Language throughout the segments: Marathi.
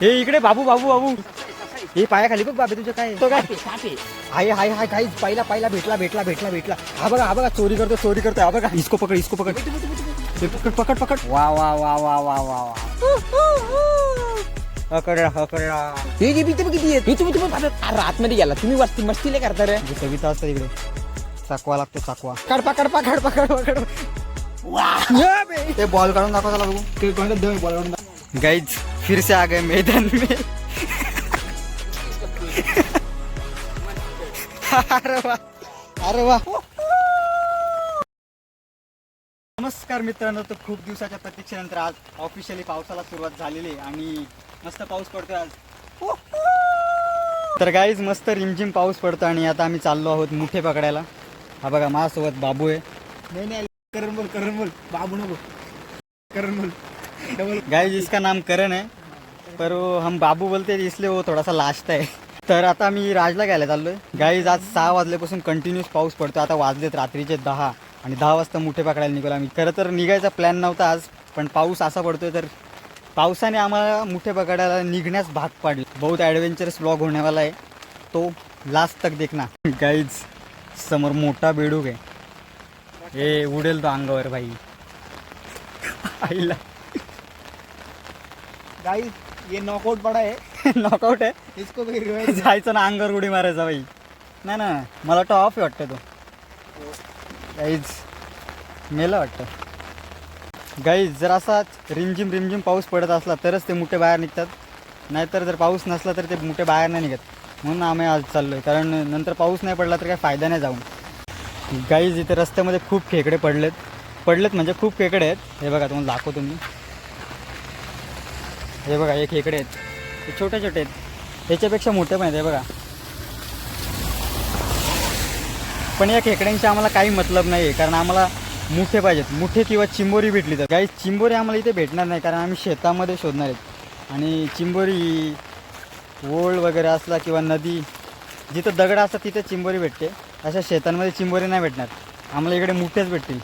हे इकडे बाबू बाबू बाबू हे पायाखाली बघ बाबे तुझं काय तो काय हाय हाय हाय काय पहिला भेटला हा बघा चोरी करतो हा बघा इसको पकड पकड वा वा वा वा वा वा वा हकडा हे जे भीती किती आहे तुम्ही आतमध्ये गेला तुम्ही मस्ती लय करता रे कविता असतं इकडे चाकवा लागतो चाकवा काढ ते बॉल काढून दाखवा त्याला बघू ते बॉल काढून गाइज फिर से आ गए मैदान में अरे वा नमस्कार मित्रांनो, तर खूप दिवसाच्या प्रतीक्षेनंतर आज ऑफिशियली पावसाला सुरुवात झालेली आहे आणि मस्त पाऊस पडतोय आज. तर गाईज मस्त रिमझिम पाऊस पडतो आणि आता आम्ही चाललो आहोत मुठे पकडायला. हा बघा माझ्यासोबत बाबू आहे. नहीं करण बोल बाबू नको करण बोल. गाइस इसका नाम करण है पर वो हम बाबू बोलते हैं इसलिए वो थोड़ा सा लास्ट है. तर आता मी राजला घ्यायला चाललोय. गाइस आज 6 वाजल्यापासून कंटिन्यूस पाऊस पडतो. आता वाजलेत रात्रीचे 10 आणि 10 वाजता मुठे पकडायला निघालो आम्ही. खरं तर निघायचा प्लॅन नव्हता आज, पण पाऊस असा पडतोय तर पावसाने आम्हाला मुठे पकडायला निघण्यास भाग पाडले. बहुत ॲडव्हेंचरस ब्लॉग होने वाला है, तो लास्ट तक देखना. गाइस समोर मोठा बेडूक आहे. हे उडेल तो अंगावर भाई. आईला गाइस ये नॉकआउट पड़ा है. नॉकआउट आहे. इसको भी रिवाइव जायचं ना अंगावर उडी मारायचा भाई. नाही ना मला वाटतं ऑफ आहे वाटतं तो. गाईज मेला वाटतं. गाईज जर असा रिमझिम पाऊस पडत असला तरच ते मुठे बाहेर निघतात, नाहीतर जर पाऊस नसला तर ते मुठे बाहेर नाही निघत. म्हणून आम्ही आज चाललो आहे, कारण नंतर पाऊस नाही पडला तर काही फायदा नाही जाऊन. गाईज इथे रस्त्यामध्ये खूप खेकडे पडलेत म्हणजे खूप खेकडे आहेत. हे बघा तुम्हाला दाखवतो मी. हे बघा हे खेकडे आहेत, हे छोटे आहेत, ह्याच्यापेक्षा मोठे पण आहेत. हे बघा, पण या खेकड्यांशी आम्हाला काही मतलब नाही आहे, कारण आम्हाला मुठे पाहिजेत. मुठे किंवा चिंबोरी भेटली तर. काही चिंबोरी आम्हाला इथे भेटणार नाही, कारण आम्ही शेतामध्ये शोधणार आहेत. आणि चिंबोरी ओळ वगैरे असला किंवा नदी जिथं दगड असतात तिथे चिंबोरी भेटते. अशा शेतांमध्ये चिंबोरी नाही भेटणार आम्हाला. इकडे मुठेच भेटतील.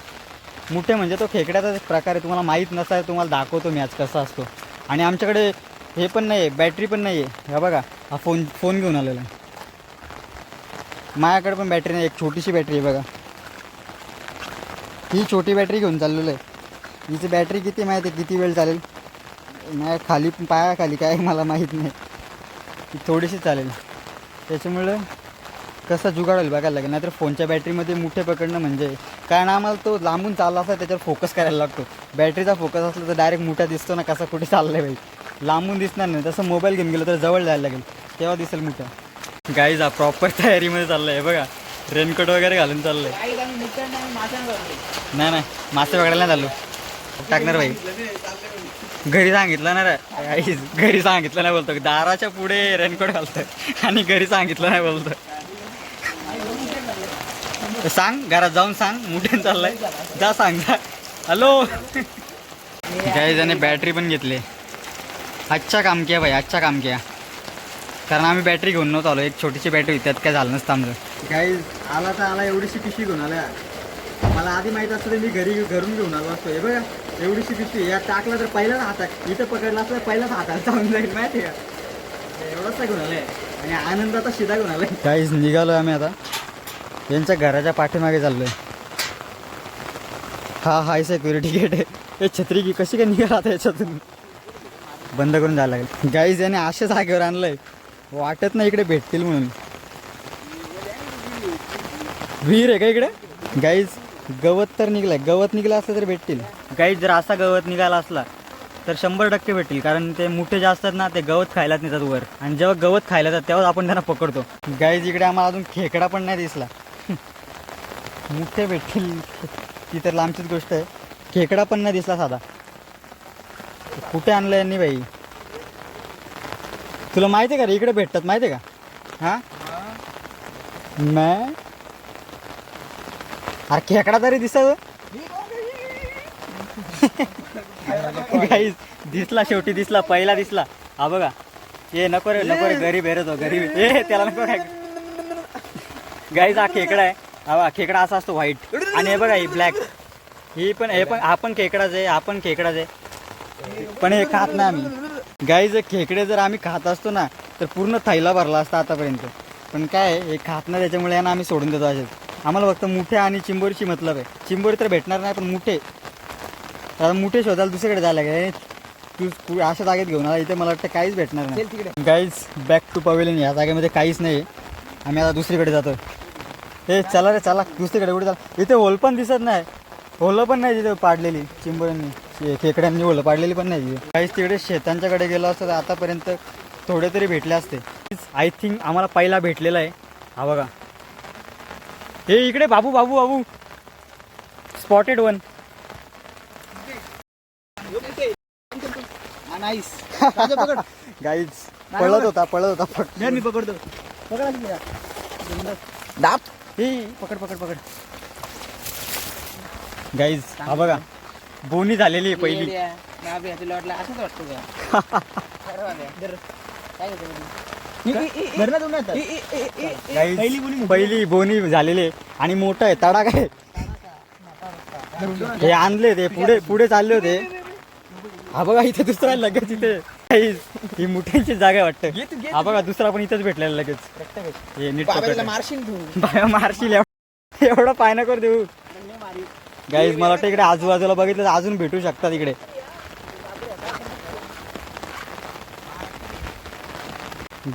मुठे म्हणजे तो खेकड्याचा प्रकार आहे. तुम्हाला माहीत नसा तुम्हाला दाखवतो मी आज कसा असतो. आणि आमच्याकडे हे पण नाही आहे, बॅटरी पण नाही आहे. हा बघा हा फोन घेऊन आलेला आहे. माझ्याकडे पण बॅटरी नाही, एक छोटीशी बॅटरी आहे बघा. ही छोटी बॅटरी घेऊन चाललेलो आहे. हिची बॅटरी किती माहिती आहे, किती वेळ चालेल नाही खाली पायाखाली काय मला माहीत नाही. ती थोडीशी चालेल, त्याच्यामुळं कसं जुगाड होईल बघायला लागेल. नाहीतर फोनच्या बॅटरीमध्ये मुठे पकडणं म्हणजे, कारण आम्हाला तो लांबून चालला असता त्याच्यावर फोकस करायला लागतो. बॅटरीचा फोकस असला तर डायरेक्ट मुठा दिसतो ना कसा कुठे चाललं आहे भाई. लांबून दिसणार नाही. तसं मोबाईल घेऊन गेलो तर जवळ जायला लागेल, तेव्हा दिसेल मुठा. गाईज हा प्रॉपर तयारीमध्ये चाललं आहे बघा. रेनकोट वगैरे घालून चाललं आहे. नाही मासे पकडायला नाही चाललो. टाकणार भाई. घरी सांगितलं ना रे, घरी सांगितलं नाही बोलतो. दाराच्या पुढे रेनकोट घालतोय आणि घरी सांगितलं नाही बोलतो. सांग घरात जाऊन सांग मुठेन चाललाय. जा सांग जा. हॅलो गाईज आणि बॅटरी पण घेतली. अच्छा काम किया भाई, अच्छा काम किया. कारण आम्ही बॅटरी घेऊन नव्हतो आलो. एक छोटीशी बॅटरी होती, त्यात काय झालं नसतं आमचं. गाईज आला तर आला, एवढीशी पिशवी घेऊन आला. मला आधी माहीत असतं तर मी घरून घेऊन आलो असतो. हे बघा एवढीशी पिशवी, यात टाकला तर पहिलाच हातात, इथं पकडला असतं पहिलाच हातात चालून जाईल माहिती आहे का. एवढंच घेऊन आलंय आणि आनंद आता शिदा घेऊन आलाय. गाईज निघालो आम्ही आता. यांच्या घराच्या पाठीमागे चाललोय. हाय सिक्युरिटी गेट आहे. हे छत्री की कशी काय निघाला आता याच्यातून, बंद करून जायला लागेल. गाईज याने अशा जागेवर आणलंय, वाटत नाही इकडे भेटतील म्हणून. विहीर आहे का इकडे. गाईज गवत तर निघलाय, गवत निघलं असलं तर भेटतील. गाईज जर असा गवत निघाला असला तर 100% भेटतील, कारण ते मुठे जे असतात ना ते गवत खायलाच नेतात वर, आणि जेव्हा गवत खायला जातात तेव्हा आपण त्यांना पकडतो. गाईज इकडे आम्हाला अजून खेकडा पण नाही दिसला. मुठे भेटतील ती तर लांबचीच गोष्ट आहे, खेकडा पण नाही दिसला साधा. कुठे आणलं यांनी भाई. तुला माहिती आहे का रे इकडे भेटतात, माहिती आहे का. हां नाही अरे खेकडा तरी दिसत. गाईज दिसला, शेवटी दिसला, पहिला दिसला. हा बघा. ये नको रे गरीब आहे रे तो, गरीब आहे. त्याला नको काय. गाईज हा खेकडा आहे. हा बघा खेकडा असा असतो व्हाईट, आणि हे बघा ही ब्लॅक. हे पण हा पण खेकडाच आहे, पण हे खात नाही आम्ही. गाईज खेकडे जर आम्ही खात असतो ना तर पूर्ण थैला भरला असता आतापर्यंत. पण काय आहे, हे खात नाही त्याच्यामुळे यांना आम्ही सोडून देतो असेच. आम्हाला फक्त मुठे आणि चिंबोरीची मतलब आहे. चिंबोरी तर भेटणार नाही, पण मुठे आता मुठे शोधायला दुसरीकडे जायला काय तू अशा जागेत घेऊन आला. इथे मला वाटतं काहीच भेटणार नाही. Guys back to pavilion. या जागेमध्ये काहीच नाही. आम्ही आता दुसरीकडे जातो. हे चला रे चला दुसरीकडे कुठे चला. इथे होल पण दिसत नाही. होलं पण नाही तिथे पाडलेली चिंबोऱ्यांनी खेकड्यांनी होलं पाडलेली पण नाही तिथे. काहीच तिकडे शेतांच्याकडे गेलो असतं तर आतापर्यंत थोडे तरी भेटले असते. आय थिंक आम्हाला पहिला भेटलेला आहे. हा बघा हे इकडे बाबू बाबू बाबू स्पॉटेड वन. गाईज पळत होता फक्त. मी पकडतो. दाब हे पकड पकड पकड. गाईज हा बघा बोनी झालेली आहे पहिली. पहिली बोनी झालेली आहे आणि मोठं आहे तडाख आहे. हे आणले ते पुढे पुढे चालले होते. हा बघा इथे दुसरा लगेच इथे ही मुठ्यांची जागा वाटतं. हा बघा दुसरा पण इथेच भेटलेला लगेच. हे नीट मारशील एवढा पाय नको देऊ. गाईज मला वाटतं इकडे आजूबाजूला बघितलं तर अजून भेटू शकतात इकडे.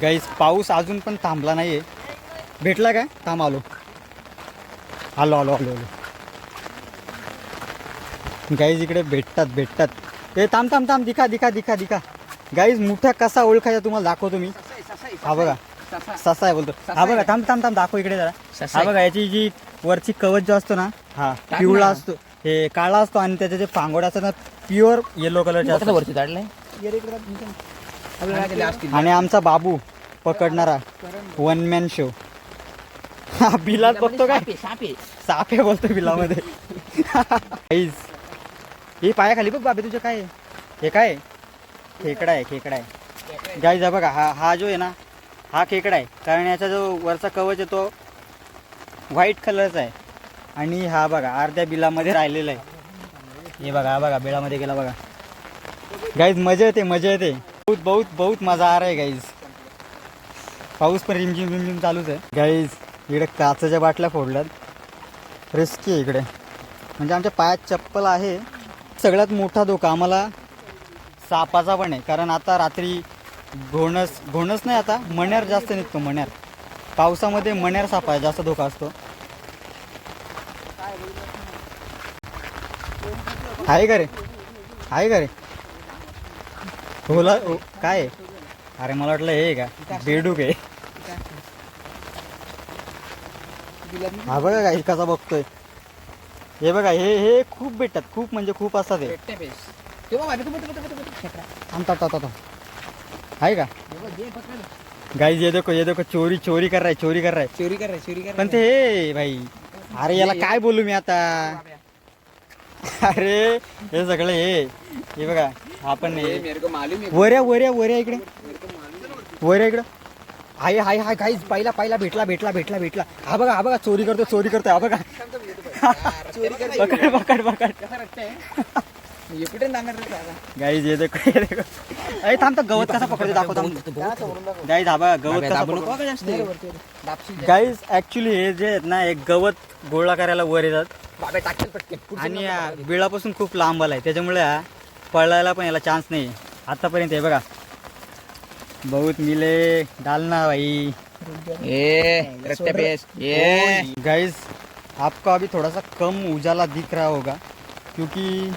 गाईज पाऊस अजून पण थांबला नाहीये. भेटला काय? थांब आलो आलो आलो आलो आलो. गाईज इकडे भेटतात. ते थांब थांब थांब दिखा दिखा दिखा दिखा. गाईज मुठ्या कसा ओळखायचा तुम्हाला दाखवतो मी. हा बघा ससा आहे बोलतो. हा बघा थांब थांब थांब दाखव इकडे जरा. हा बघा याची जी वरची कवच जो असतो ना हा पिवळा असतो, हे काळा असतो आणि त्याचे जे पांगोड असतात ना प्युअर येलो कलरचे असतात वरती काढलंय. आणि आमचा बाबू पकडणारा वन मॅन शो. बिलात बघतो काय सापे बोलतो बिलामध्ये. हे पायाखाली बघ बाबे तुझ्या काय हे काय खेकडा आहे. गाईज बघा हा जो आहे ना हा खेकडा आहे. कारण याचा जो वरचा कवच आहे तो व्हाईट कलरचा आहे. आणि हा बघा अर्ध्या बिलामध्ये राहिलेला आहे. हे बघा हा बघा बिलामध्ये गेला बघा. गाईज मजा येते बहुत मजा आ रहा है गाईज. पाऊस पण रिमझिम चालूच आहे. गाईज इकडे काचेच्या बाटल्या फोडल्यात. रिस्की आहे इकडे म्हणजे आमच्या पायात चप्पल आहे. सगळ्यात मोठा धोका आम्हाला सापाचा पण आहे. कारण आता रात्री घोणस नाही आता मण्यार जास्त निघतो. मण्यार पावसामध्ये मण्यार सापा जास्त धोका असतो. आहे का रे होला काय? अरे मला वाटलं हे का बेडूक आहे. हा बघा काय कसा बघतोय. हे बघा हे खूप भेटतात. खूप म्हणजे खूप असतात. आहे का गाईज ये देखो चोरी कर रहा है. पण ते हे भाई अरे याला काय बोलू मी आता. अरे हे सगळं हे बघा आपण वऱ्या इकडे हाय गाईज पहिला भेटला. हा बघा चोरी करतोय. हा बघा पकड गाईज ये देखो अरे थांब तर गवत कसा पकडतो दाखवतो. गाईज हा बघा गवत कसा. गाईज ऍक्च्युली हे जे आहेत ना एक गवत गोळा करायला वर येतात आणि बिळापासून खूप लांब आलाय त्याच्यामुळे पळायला पण याला चान्स नाही आतापर्यंत. हे बघा बहुत मिले डालना भाई. गाइस आपको अभी थोड़ा सा कम उजाला दिख रहा होगा क्योंकि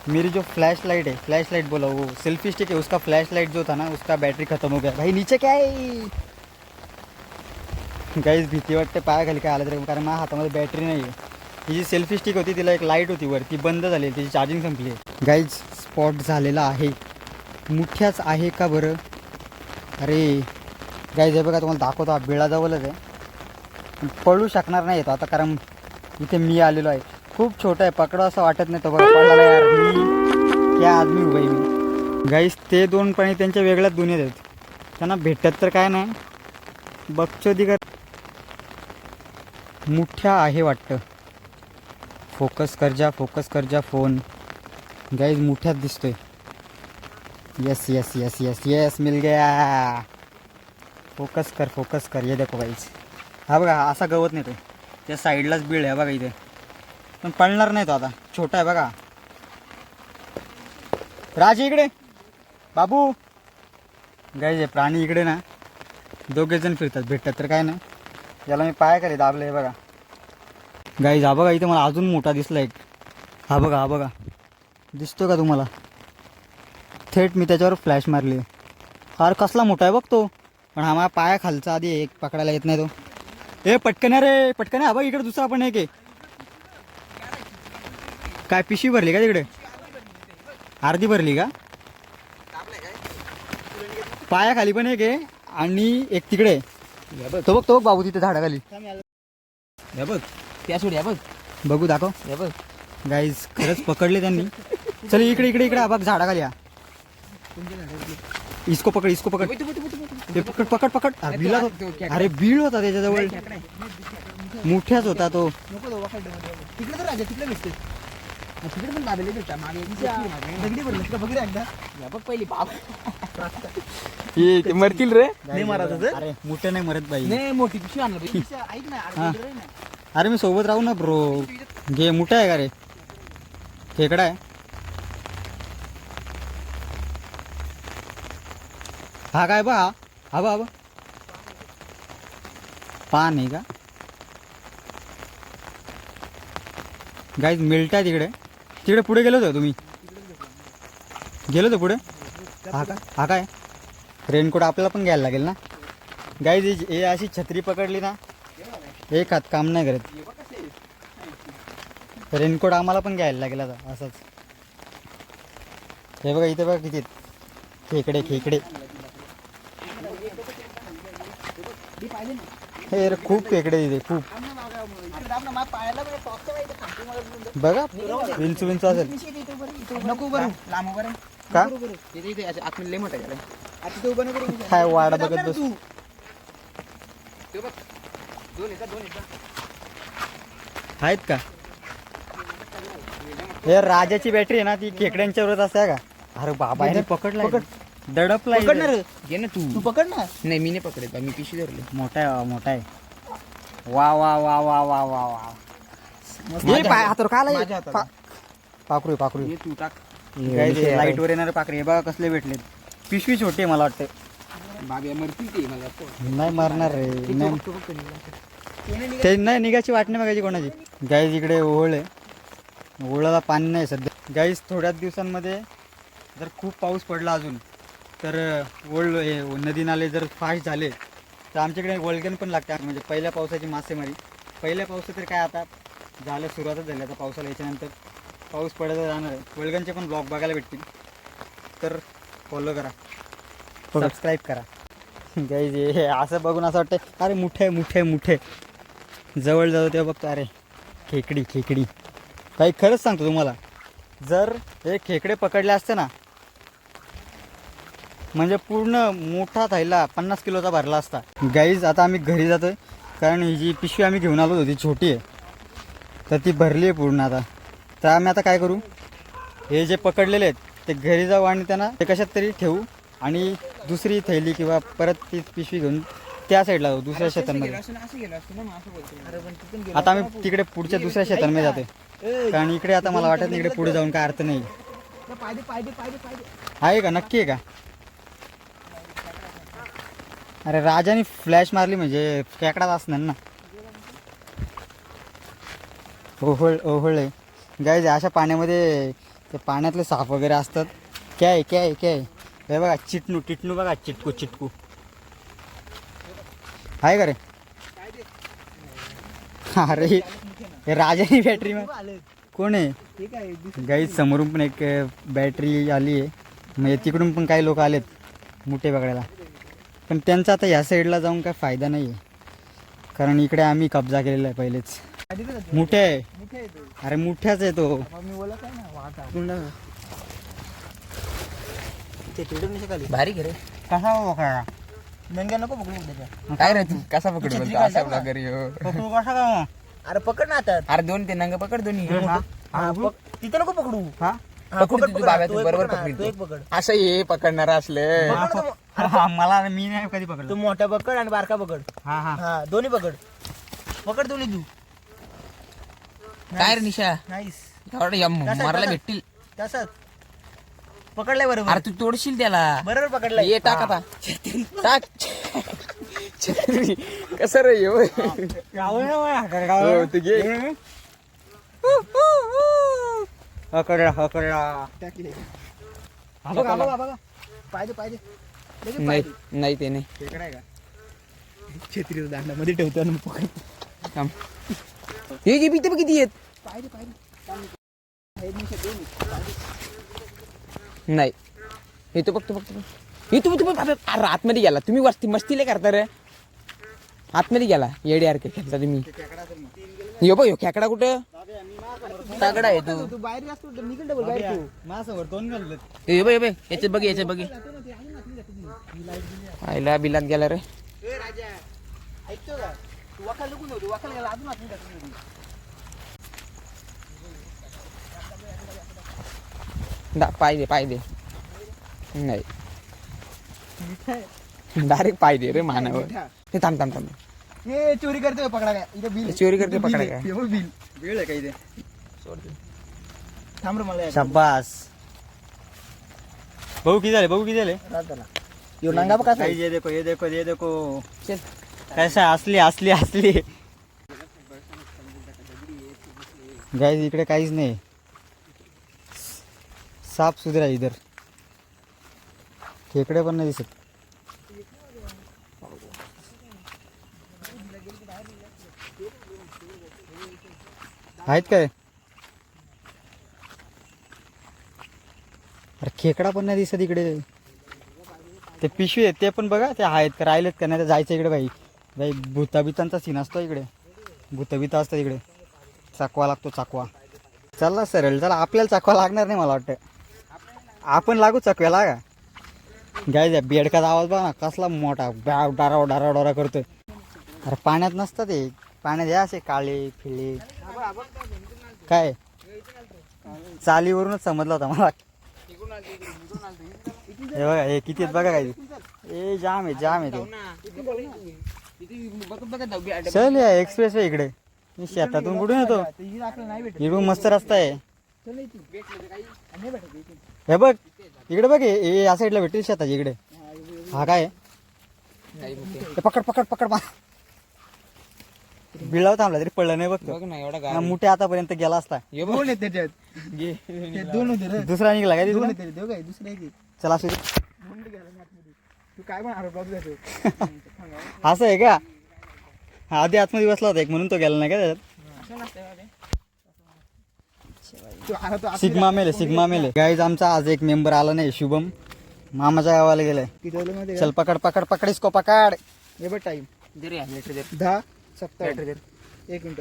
मेरी जो फ्लैश लाइट बोला वो सेल्फी स्टिक है उसका फ्लैश लाइट जो था ना उसका बैटरी खत्म हो गया. भाई नीचे क्या है गाइस भीती वाटते पायाखाली काय आलं तरी कारण माझ्या हातामध्ये बॅटरी नाही आहे. ही जी सेल्फी स्टिक होती तिला एक लाईट होती वर ती बंद झाली तिची चार्जिंग संपली आहे. गाईज स्पॉट झालेला आहे. मुठ्याच आहे का बरं. अरे गाईज हे बघा तुम्हाला दाखवतो बिळाजवळच आहे. पळू शकणार नाही येतो आता कारण इथे मी आलेलो आहे. खूप छोटा आहे पकडा असं वाटत नाही. तो बघा पडला यार मी क्या आदमी उभा आहे मी. गाईज ते दोन पाणी त्यांच्या वेगळ्याच दुनियेत आहेत. त्यांना भेटत तर काय नाही बघचोदी कर. मुठ्या आहे वाटतं. फोकस कर जा फोन. गाईज मुठ्यात दिसतोय. Yes yes yes yes yes मिल गया. फोकस कर ये देखो गाईज. हा बघा असा गवत नाही तो, त्या साईडलाच बीळ आहे बघा इथे, पण पळणार नाही तो आता, छोटा आहे बघा. राज इकडे, बाबू. गाईज हे प्राणी इकडे ना दोघे जण फिरतात, भेटतात तर काय ना. याला मी पायाखाली दाबलं बघा. गाईज हा बघा इथे मला अजून मोठा दिसला एक. हा बघा दिसतो का तुम्हाला? थेट मी त्याच्यावर फ्लॅश मारली. फार कसला मोठा आहे बघ तो, पण हा माझ्या पायाखालचा आधी एक पकडायला येत नाही तो. ए पटकन रे पटकन. हा बघ इकडे दुसरा पण एक आहे. काय पिशवी भरली का तिकडे? अर्धी भरली का? पायाखाली पण एक आहे आणि एक तिकडे. तो बघ बाबू तिथे झाडाखाली. बघ त्या सोड, बघ बघू दाखव. बघ गाईज खरंच पकडले त्यांनी. चल इकडे हा बघ झाडाखाली. हा इसको पकड ते पकड. अरे बिळात होता. अरे बीळ होता त्याच्याजवळ, मोठ्याच होता तो. तिकडे तर राजा तिकडे भेटते. तिकडे पण दाबेले भेटता मागे दगडी पडलं तिकडे बघ रे एकदा. बघ पहिली बाप ते मरतील रे. नाही मारायचं तर. अरे मोठे नाही मरत बाई. नाही मोठी पिशवी आणलं ऐक ना. अरे मी सोबत राहू ना ब्रो. घे मोठा आहे का रे? खेकडा आहे हा. काय बा हा पान आहे का? गाईज मिळताय तिकडे पुढे गेलो होतो तुम्ही? गेलो होतो पुढे? हा काय रेनकोट आपल्याला पण घ्यायला लागेल ना गाईज. हे अशी छत्री पकडली ना एक हात काम नाही करत. रेनकोट आम्हाला पण घ्यायला लागेल आता असंच. हे बघा इथे बघा किती खेकडे. हे रे खूप खेकडे तिथे खूप. बघा विंचू असेल. नको बरं लांब बरं का आतमध्ये मोठा काय वाडा बघत बस. आहेत का? हे राजाची बॅटरी आहे ना ती खेकड्यांच्यावरच असते का? अरे बाबा याने पकडला दडपला. पकडणार घे ना तू पकड ना. नाही मी नाही पकडत, मी पिशवी धरली. मोठा आहे. वा हातावर का पाखरू तू टाक. लाईट वर येणारे पाखरे. हे बघा कसले भेटलेत. पिशवी छोटी आहे मला वाटतं. बाबा मरती ते मला नाही मारणार रे. ते नाही निघायची वाट नाही बघायची कोणाची. गाईज इकडे ओळ आहे, ओळाला पाणी नाही सध्या. गाईज थोड्याच दिवसांमध्ये जर खूप पाऊस पडला अजून तर ओळ नदी नाले जर फास्ट झाले तर आमच्याकडे वल्गन पण लागते. म्हणजे पहिल्या पावसाची मासेमारी. पहिल्या पावसात तर काय आता झालं, सुरुवातच झाली आता पावसाला. याच्यानंतर पाऊस पडत जाणार आहे. वल्गनचे पण ब्लॉग बघायला भेटतील, तर फॉलो करा, सबस्क्राईब करा. गाईज हे असं बघून असं वाटतं अरे मोठे जवळ जाऊ तेव्हा बघतो अरे खेकडी. काही खरंच सांगतो तुम्हाला, जर हे खेकडे पकडले असते ना म्हणजे पूर्ण मोठा थैला 50 किलोचा भरला असता. गाईज आता आम्ही घरी जातोय, कारण ही जी पिशवी आम्ही घेऊन आलो होती छोटी आहे तर ती भरली आहे पूर्ण आता. तर आम्ही आता काय करू, हे जे पकडलेले आहेत ते घरी जाऊ आणि त्यांना ते कशात तरी ठेवू आणि दुसरी थैली किंवा परत ती पिशवी घेऊन त्या साईडला जाऊ दुसऱ्या शेतांमध्ये. आता आम्ही तिकडे पुढच्या दुसऱ्या शेतांमध्ये जातोय, कारण इकडे आता मला वाटत नाही इकडे पुढे जाऊन काय अर्थ नाही. आहे का? नक्की आहे का? अरे राजाने फ्लॅश मारली म्हणजे खेकडाच असणार ना. ओहळ गाईज अशा पाण्यामध्ये ते पाण्यातले साप वगैरे असतात. काय हे बघा टिटणू बघा, चिटकू आहे का रे? अरे हे राजानी बॅटरी कोण आहे? गाईज समोरून पण एक बॅटरी आली आहे, म्हणजे तिकडून पण काही लोक आलेत मुठे पकडायला. पण त्यांचा आता ह्या साईडला जाऊन काय फायदा नाही आहे, कारण इकडे आम्ही कब्जा केलेला आहे पहिलेच. मुठे आहे. अरे मुठ्याच आहे तो. भारी घे रे. कसा पकडा? नंग्या नको पकडू. काय रे तू कसा पकडू बोलतो असा आपला घरी हो. कसा काय? अरे पकड ना आता. अरे दोन ते नंग पकड दोन्ही. तिथं नको पकडू. हा पकड तू बाबा, तू बरोबर पकड. असं हे पकडणार असलं. मला मी नाही कधी पकडलो. तू मोठा पकड आणि बारका पकड. हा हा हा दोन्ही पकड दोन्ही तू. काय रे निशा नाईस. मारायला भेटतील. तसंच पकडलाय बरोबर. अरे तू तोडशील त्याला. बरोबर पकडलाय. ये टाक आता. टाक. छत्री कसं रे ये होय. हो, तू घे. टाकले. बघा पाहिजे नाही नाही ते नाही. छत्रीचा दांडा मध्ये ठेवतो आणि पकड. थांब. हे घे पिते किती येत. नाही हे तू बघतो हे तुम्ही अरे आतमध्ये गेला तुम्ही. वस्ती मस्तीला करता रे. आतमध्ये गेला येडे यार खेळता तुम्ही. यो बघ खेकडा कुठं तगडा आहे तू. तू बाहेर असतो निघल डबल बाहेर तू. माझ्यासमोर 2 घालले. ये बघ याच्यात बघ आईला बिलात गेला रे. राजा ऐकतो का तू वाकाल नको नव्हती. वाकाल गेला अजून आतून टाकून. पाय दे नाही डायरेक्ट पाय दे रे मानावर. हे थांब हे चोरी करतोय पकडा काय इथे बिल. चोरी करते पकडा काय. बिल वेळ आहे काही ते. थांब रे मला. शाबास. भाऊ किती झाले राजाला यो नंगा बघा गाइस ये देखो चल. कैसा असली गाइस इकडे काहीच नाही. साफ सुथरा इधर. खेकडे पण नाही दिसत. आहेत काय. अरे खेकडा पण नाही दिसत इकडे. ते पिशवी आहेत ते पण बघा ते आहेत का राहिलेत का नाही. तर जायचं इकडे भाई भूताबितांचा सीन असतो इकडे. भूतबिता असतं इकडे. चाकवा लागतो चाकवा. चला सरळ चला. आपल्याला चाकवा लागणार नाही मला वाटतं. आपण लागू चकव्याला का. गाय बेडकाचा आवाज बघा ना कसला मोठा. डारा करतोय. अरे पाण्यात नसतं ते. पाण्यात या असे काळे फिळे काय. चालीवरूनच समजलं होता मला. हे बघा हे किती आहेत बघा काय. ए जाम आहे ते. चल या एक्सप्रेस वे इकडे. मी शेतातून कुठून येतो. इकडून मस्त रस्ता आहे. हे बघ इकडे बघ हे या साईडला भेटेल शेताची इकडे. हा काय पकड बिळाव थांबला तरी पडलं नाही बघतो. बघ ना एवढा मोठे आतापर्यंत गेला असता. दोन आहेत त्याच्यात. दोन होते रे. दुसरा निघला काय दोन तिथून. होते देऊ काय दुसरे एक. चला असू दे. तू काय पण आरोप लावतो. असं आहे का. हा आधी आतमध्ये बसला होता एक म्हणून तो गेला नाही का त्याच्यात. सिग्मा मेले गाईज. आमचा आज एक मेंबर आला नाही. शुभम मामाच्या गावाला गेलाय. चल पकड इसको पकड. हे बघ टाइम 10:17. 1 मिनिट.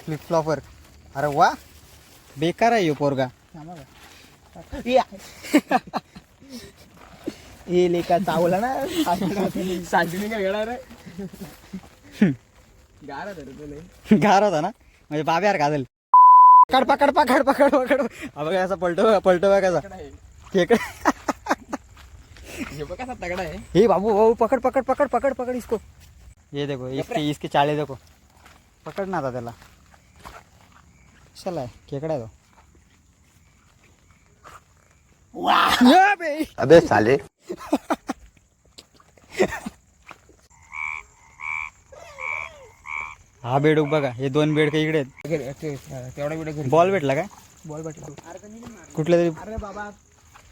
फ्लिपफ्लॉपर. अरे वा बेकार आहे यो पोरगा. हे लेका चावला ना. सांगली का गेला रे. गार होता ना म्हणजे बाब्यार गाजल. पकड बघा असा पलटो बघा कसा खेकडा. हे बघ कसा तगडा आहे. हे बाबू पकड इसको. ये देखो इसके चाले देखो. पकड ना आता त्याला. चला खेकडा आहे तो. अबे साले. हा बेड बघा. हे 2 बेड काही इकडे आहेत. तेवढा व्हिडिओ बॉल भेटला काय बॉल भेटला. कुठल्या तरी. अरे बाबा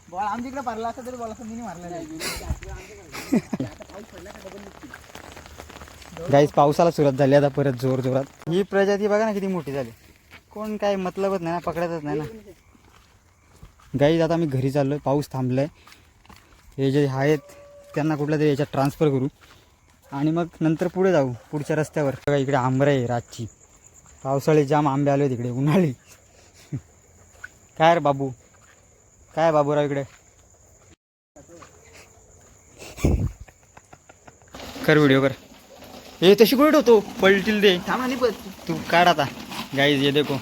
बॉल आमच्या इकडे मारला असता तरी बॉल असं मी मारला नाही. गाईस पावसाला सुरुवात झाली आता परत जोरात. ही प्रजाती बघा ना किती मोठी झाली. कोण काय मतलबच नाही ना. पकडायचंच नाही ना. गाईज आता मी घरी चाललोय. पाऊस थांबलाय. हे जे आहेत त्यांना कुठल्या तरी याच्यात ट्रान्सफर करू आणि मग नंतर पुढे जाऊ पुढच्या रस्त्यावर. बघा इकडे आंबरं आहे रातची. पावसाळी जाम आंबे आले तिकडे. उन्हाळी काय रे बाबू. काय बाबूराव इकडे. कर व्हिडिओ कर. हे तशी कुठे होतो पलटील दे. तू काढ आता. गाईज ये देखो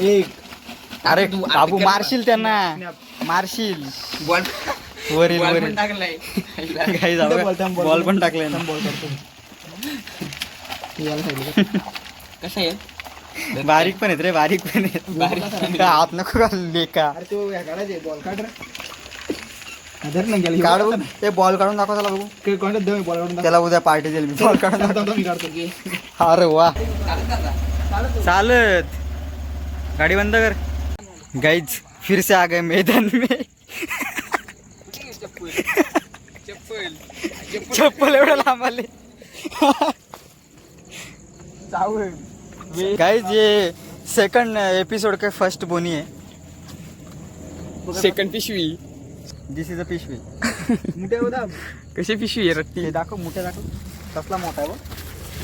एक अरे बाबू मारशील त्यांना मारशील बॉल वरील बॉल वरील पण टाकलाय काही बॉल पण टाकले ना बॉल करतो याला सांगितलं कसं आहे बारीक पण आहेत रे बारीक पण आहेत हात नको घालले का अरे तो ह्या काढायचे बॉल काढ रे धर ना गेला काढ बघू. ते बॉल काढून दाखव त्याला बघू कोणत्या दे बॉल काढून त्याला उद्या पार्टी देईल मी बॉल काढून दाखव. मी काढतो की अरे वा चालत गाडी बंद कर गाइज फिर से आ गए मैदान में चप्पल एवढं लांब आले गाइज ये सेकंड एपिसोड के फर्स्ट बोनी है सेकंड पिशवी दिस इज अ पिशवी मोठे होता कशी पिशवी आहे रट्टी ते दाखव मोठे दाखव कसला मोठा आहे बघ.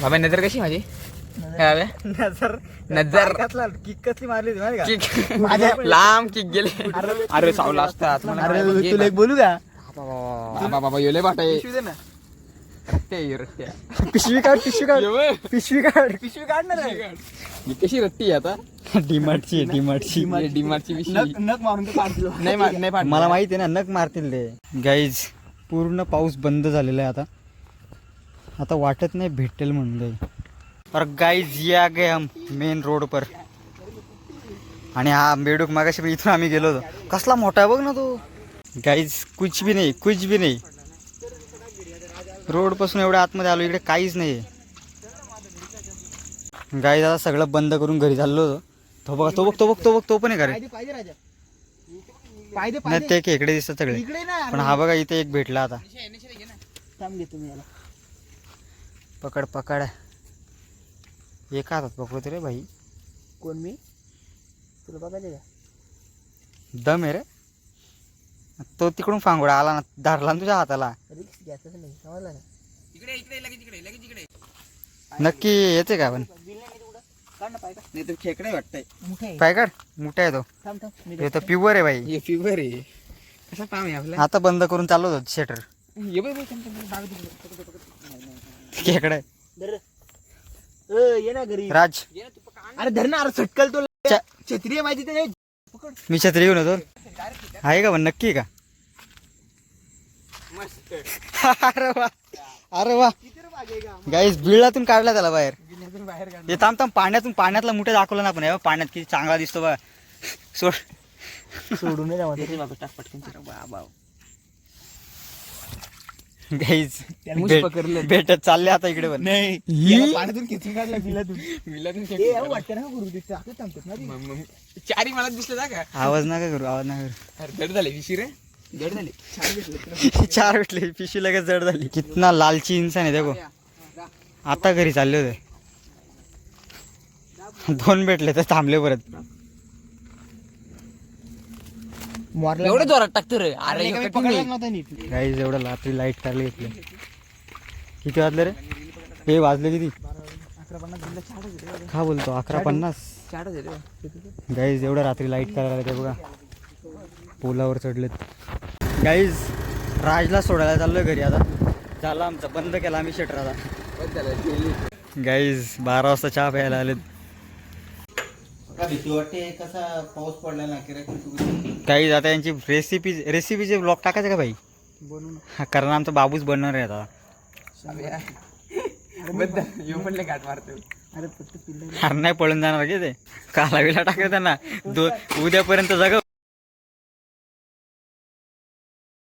बाबा नजर कशी माझी काय बाबा? नजर नजर कसला किक कसली मारली होती माहिती का? किक माझ्या लांब किक गेले अरे सावला असतात अरे तुला एक बोलू का बाबा बाबा येले बाटा पिशवी दे ना रट्ट्या पिशवी काढ पिशवी काढ पिशवी काढ ना रे ही कशी रट्टी आहे आता डीमार्टची डीमार्टची डीमार्टची पिशवी नक नक मारून ते काढतो नाही पाडणार. मला माहिती आहे ना नक मारतील ते गाईज पूर्ण पाऊस बंद झालेला आहे आता वाटत नाही भेटेल म्हणून गाई और गाईज ये आ गए हम मेन रोड पर आणि हा बेडूक मागाशी पण इथून आम्ही गेलो होतो कसला मोठा आहे बघ ना तो गाईज कुछ भी नाही रोड पासून एवढ्या आतमध्ये आलो इकडे काहीच नाही गाईज आता सगळं बंद करून घरी चाललो होतो तो पण आहे घरी पाहिजे राजा पाहिजे नाही ते खेकडे दिसतात सगळे इकडे ना पण हा बघा इथे एक भेटला आता थांब घेतो मी याला पकड एका हातात पकडतो रे भाई कोण मी तुला बघायचे का दम आहे रे तो तिकडून फांगोडा आला ना धरला ना तुझ्या हाताला रिक्स घ्यायचंच नाही समजलं ना नक्की येते का आपण काढ ना पाय का नाही तर खेकडे वाटतंय मोठे आहे. काय काढ मोठा आहे तो थांब थांब मी हे तर प्युअर आहे भाई हे फिवर आहे कसा पाम आहे आपला आता बंद करून चाललो होतो शटर ये बाई बाग दिली खेकडा आहे. धर ये ना घरी राज अरे धर ना अरे सटकल तो च- छत्री आहे माहिती ते मी छत्री घेऊन होतो आहे का पण नक्की का अरे वा गाईस बिळातून काढला त्याला बाहेर हे थांब पाण्यातला मुठे दाखवलं ना आपण हे बघ, पाण्यात किती चांगला दिसतो बघ सोड सोडून नाही जावं टाक पटकन गाईज मुठ पकडलं. भेटत चालले आता इकडे पण नाही पाण्यातून खेचून काढला बिलातून विलातून ए अहो वाटतं ना गुरु ते टाकत थांबतात ना ते. चारी मला दिसलं ना का आवाज नका करू अरे दड झाले विशी रे जड झाले चार भेटले पिशवी लगेच जड झाली कितना लालची इंसान आहे देखो आता घरी चालले होते 2 भेटले तर थांबले परत मारला एवढं जोरात टाकतो रे अरे अरे एका मी हे पकडला कठीण नव्हता नीट गाईज एवढं रात्री लाईट काढली घेतले किती वाजले रे हे वाजले किती 11:50 दिला चाडच होते का बोलतो 11:50 चाडच होते गाईज एवढं रात्री लाईट करायला ते बघा पोलावर चढलेत गाईज राजला सोडायला चाललोय घरी आता झालं आमचं बंद केला आम्ही शटर आता गाईज 12 वाजता चहा प्यायला आलेत भीती वाटते कसा पाऊस पडला ना गाईज आता यांची रेसिपीचे ब्लॉग टाकायचे का भाई बनवून हा, कारण आमचा बाबूच बनणार आहे आता येऊ पण घाट मारतो अरे फक्त पिल्ला हार नाही पळून जाणार की ते काला बिला टाकलं त्यांना उद्यापर्यंत जगव